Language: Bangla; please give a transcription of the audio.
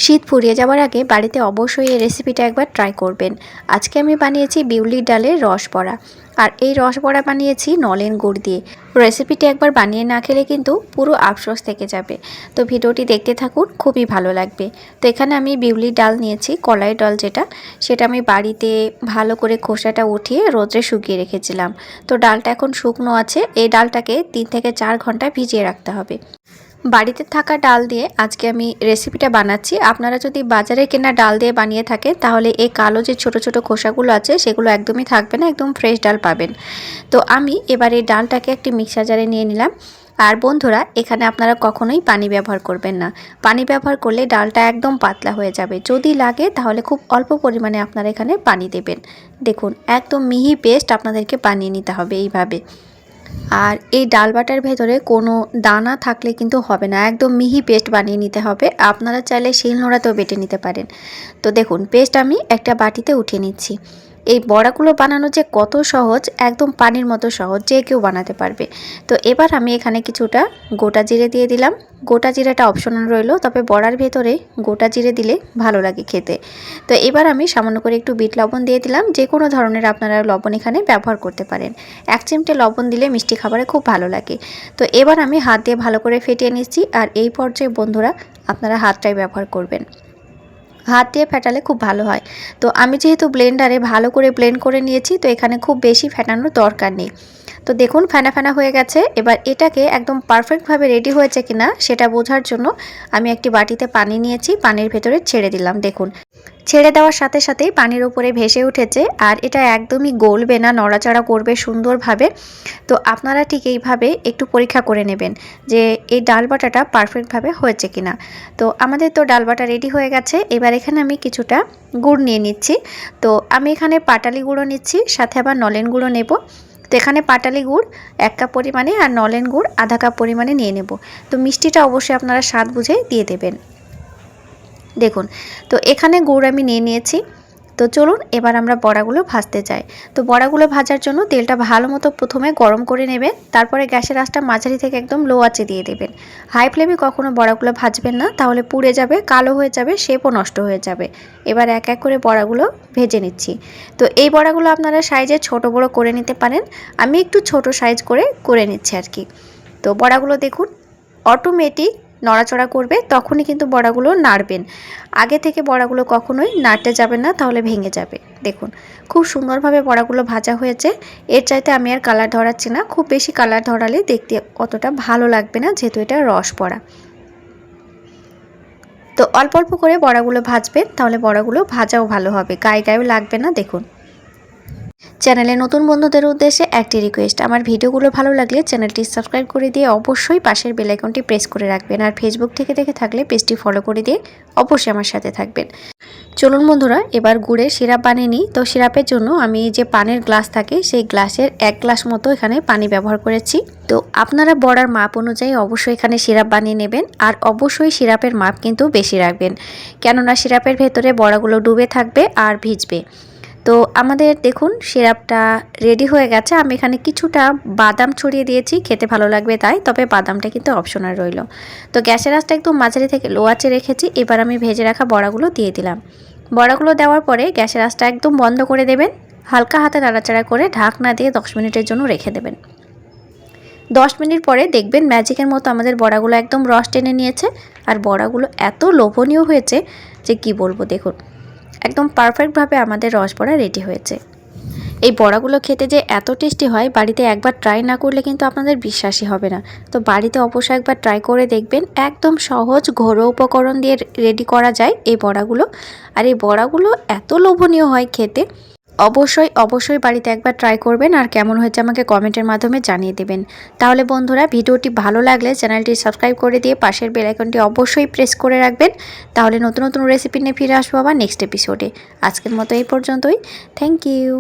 শীত ফুরিয়ে যাওয়ার আগে বাড়িতে অবশ্যই এই রেসিপিটা একবার ট্রাই করবেন। আজকে আমি বানিয়েছি বিউলির ডালের রস বড়া, আর এই রস বড়া বানিয়েছি নলেন গুড় দিয়ে। রেসিপিটি একবার বানিয়ে না খেলে কিন্তু পুরো আফসোস থেকে যাবে। তো ভিডিওটি দেখতে থাকুন, খুবই ভালো লাগবে। তো এখানে আমি বিউলির ডাল নিয়েছি, কলাই ডাল সেটা আমি বাড়িতে ভালো করে খোসাটা উঠিয়ে রোদে শুকিয়ে রেখেছিলাম। তো ডালটা এখন শুকনো আছে। এই ডালটাকে 3 থেকে 4 ঘন্টা ভিজিয়ে রাখতে হবে। বাড়িতে থাকা ডাল দিয়ে আজকে আমি রেসিপিটা বানাচ্ছি। আপনারা যদি বাজারে কেনা ডাল দিয়ে বানিয়ে থাকেন তাহলে এই কালো যে ছোট ছোট খোসাগুলো আছে সেগুলো একদমই থাকবে না, একদম ফ্রেশ ডাল পাবেন। তো আমি এবার এই ডালটাকে একটি মিক্সার জারে নিয়ে নিলাম। আর বন্ধুরা, এখানে আপনারা কখনোই পানি ব্যবহার করবেন না। পানি ব্যবহার করলে ডালটা একদম পাতলা হয়ে যাবে। যদি লাগে তাহলে খুব অল্প পরিমাণে আপনারা এখানে পানি দেবেন। দেখুন, একদম মিহি পেস্ট আপনাদেরকে বানিয়ে নিতে হবে এইভাবে। আর এই ডাল বাটার ভেতরে কোনো দানা থাকলে কিন্তু হবে না, একদম মিহি পেস্ট বানিয়ে নিতে হবে। আপনারা চাইলে শিলনোড়াতেও বেটে নিতে পারেন। তো দেখুন, পেস্ট আমি একটা বাটিতে উঠিয়ে নিচ্ছি। এই বড়াগুলো বানানো যে কত সহজ, একদম পানির মতো সহজ, যে কেউ বানাতে পারবে। তো এবার আমি এখানে কিছুটা গোটা জিরে দিয়ে দিলাম। গোটা জিরেটা অপশনাল রইল, তবে বড়ার ভেতরে গোটা জিরে দিলে ভালো লাগে খেতে। তো এবার আমি সামান্য করে একটু বিট লবণ দিয়ে দিলাম। যে কোনো ধরনের আপনারা লবণ এখানে ব্যবহার করতে পারেন। 1 চিমটে লবণ দিলে মিষ্টি খাবারে খুব ভালো লাগে। তো এবার আমি হাত দিয়ে ভালো করে ফেটিয়ে নিচ্ছি। আর এই পর্যায়ে বন্ধুরা, আপনারা হাতটাই ব্যবহার করবেন। হাত দিয়ে ফেটালে খুব ভালো হয়। তো আমি যেহেতু ব্লেন্ডারে ভালো করে ব্লেন্ড করে নিয়েছি, তো এখানে খুব বেশি ফেটানোর দরকার নেই। তো দেখুন, ফেনা ফেনা হয়ে গেছে। এবার এটাকে একদম পারফেক্টভাবে রেডি হয়েছে কিনা সেটা বোঝার জন্য আমি একটি বাটিতে পানি নিয়েছি, পানির ভেতরে ছেড়ে দিলাম। দেখুন, ছেড়ে দেওয়ার সাথে সাথেই পানির উপরে ভেসে উঠেছে। আর এটা একদমই গলবে না, নড়াচড়া করবে সুন্দরভাবে। তো আপনারা ঠিক এইভাবে একটু পরীক্ষা করে নেবেন যে এই ডাল বাটাটা পারফেক্টভাবে হয়েছে কিনা। তো আমাদের তো ডাল বাটা রেডি হয়ে গেছে। এবার এখানে আমি কিছুটা গুড় নিয়ে নিচ্ছি। তো আমি এখানে পাটালি গুঁড়ো নিচ্ছি, সাথে আবার নলেন গুঁড়ো নেব। তো এখানে পাটালি গুড় 1 কাপ পরিমাণে আর নলেন গুড় আধা কাপ পরিমাণে নিয়ে নেব। তো মিষ্টিটা অবশ্যই আপনারা স্বাদ বুঝে দিয়ে দেবেন। দেখুন, তো এখানে গুড় আমি নিয়ে নিয়েছি। তো চলুন এবার আমরা বড়াগুলো ভাজতে যাই। তো বড়াগুলো ভাজার জন্য তেলটা ভালো মতো প্রথমে গরম করে নেবেন। তারপরে গ্যাসের আঁচটা মাঝারি থেকে একদম লো আঁচে দিয়ে দেবেন। হাই ফ্লেমে কখনো বড়াগুলো ভাজবেন না, তাহলে পুড়ে যাবে, কালো হয়ে যাবে, শেপও নষ্ট হয়ে যাবে। এবার এক এক করে বড়াগুলো ভেজে নিচ্ছি। তো এই বড়াগুলো আপনারা সাইজে ছোট বড় করে নিতে পারেন। আমি একটু ছোট সাইজ করে নিচ্ছি আর কি। তো বড়াগুলো দেখুন, অটোমেটিক নড়াচড়া করবে, তখনই কিন্তু বড়াগুলো নাড়বেন। আগে থেকে বড়াগুলো কখনোই নাড়তে যাবেন না, তাহলে ভেঙে যাবে। দেখুন, খুব সুন্দরভাবে বড়াগুলো ভাজা হয়েছে। এর চাইতে আমি আর কালার ধরাচ্ছি না। খুব বেশি কালার ধরালে দেখতে অতটা ভালো লাগবে না, যেহেতু এটা রস বড়া। তো অল্প অল্প করে বড়াগুলো ভাজবেন, তাহলে বড়াগুলো ভাজাও ভালো হবে, গায়ে গায়েও লাগবে না। দেখুন, চ্যানেলে নতুন বন্ধুদের উদ্দেশ্যে একটি রিকোয়েস্ট, আমার ভিডিওগুলো ভালো লাগলে চ্যানেলটি সাবস্ক্রাইব করে দিয়ে অবশ্যই পাশের বেল আইকনটি প্রেস করে রাখবেন। আর ফেসবুক থেকে দেখে থাকলে পেজটি ফলো করে দিয়ে অবশ্যই আমার সাথে থাকবেন। চলুন বন্ধুরা, এবার গুড়ের সিরাপ বানিয়ে নিই। তো সিরাপের জন্য আমি যে পানের গ্লাস থাকে সেই গ্লাসের 1 গ্লাস মতো এখানে পানি ব্যবহার করেছি। তো আপনারা বড়ার মাপ অনুযায়ী অবশ্যই এখানে সিরাপ বানিয়ে নেবেন। আর অবশ্যই সিরাপের মাপ কিন্তু বেশি রাখবেন, কেননা সিরাপের ভেতরে বড়াগুলো ডুবে থাকবে আর ভিজবে। তো আমাদের দেখুন সিরাপটা রেডি হয়ে গেছে। আমি এখানে কিছুটা বাদাম ছড়িয়ে দিয়েছি, খেতে ভালো লাগবে তাই, তবে বাদামটা কিন্তু অপশনাল রইল। তো গ্যাসের আঁচটা একদম মাঝারি থেকে লো আঁচে রেখেছি। এবার আমি ভেজে রাখা বড়াগুলো দিয়ে দিলাম। বড়াগুলো দেওয়ার পরে গ্যাসের আঁচটা একদম বন্ধ করে দেবেন। হালকা হাতে নাড়াচাড়া করে ঢাকনা দিয়ে 10 মিনিটের জন্য রেখে দেবেন। 10 মিনিট পরে দেখবেন ম্যাজিকের মতো আমাদের বড়াগুলো একদম রস টেনে নিয়েছে। আর বড়াগুলো এত লোভনীয় হয়েছে যে কি বলবো। দেখুন, একদম পারফেক্টভাবে আমাদের রস বড়া রেডি হয়েছে। এই বড়াগুলো খেতে যে এত টেস্টি হয়, বাড়িতে একবার ট্রাই না করলে কিন্তু আপনাদের বিশ্বাসই হবে না। তো বাড়িতে অবশ্যই একবার ট্রাই করে দেখবেন। একদম সহজ ঘরোয়া উপকরণ দিয়ে রেডি করা যায় এই বড়াগুলো। আর এই বড়াগুলো এত লোভনীয় হয় খেতে। অবশ্যই বাড়িতে একবার ট্রাই করবেন। আর কেমন হয়েছে আমাকে কমেন্টের মাধ্যমে জানিয়ে দেবেন। তাহলে বন্ধুরা, ভিডিওটি ভালো লাগলে চ্যানেলটি সাবস্ক্রাইব করে দিয়ে পাশের বেল আইকনটি অবশ্যই প্রেস করে রাখবেন। তাহলে নতুন নতুন রেসিপি নিয়ে ফিরে আসবো আবার নেক্সট এপিসোডে। আজকের মতো এই পর্যন্তই। Thank you.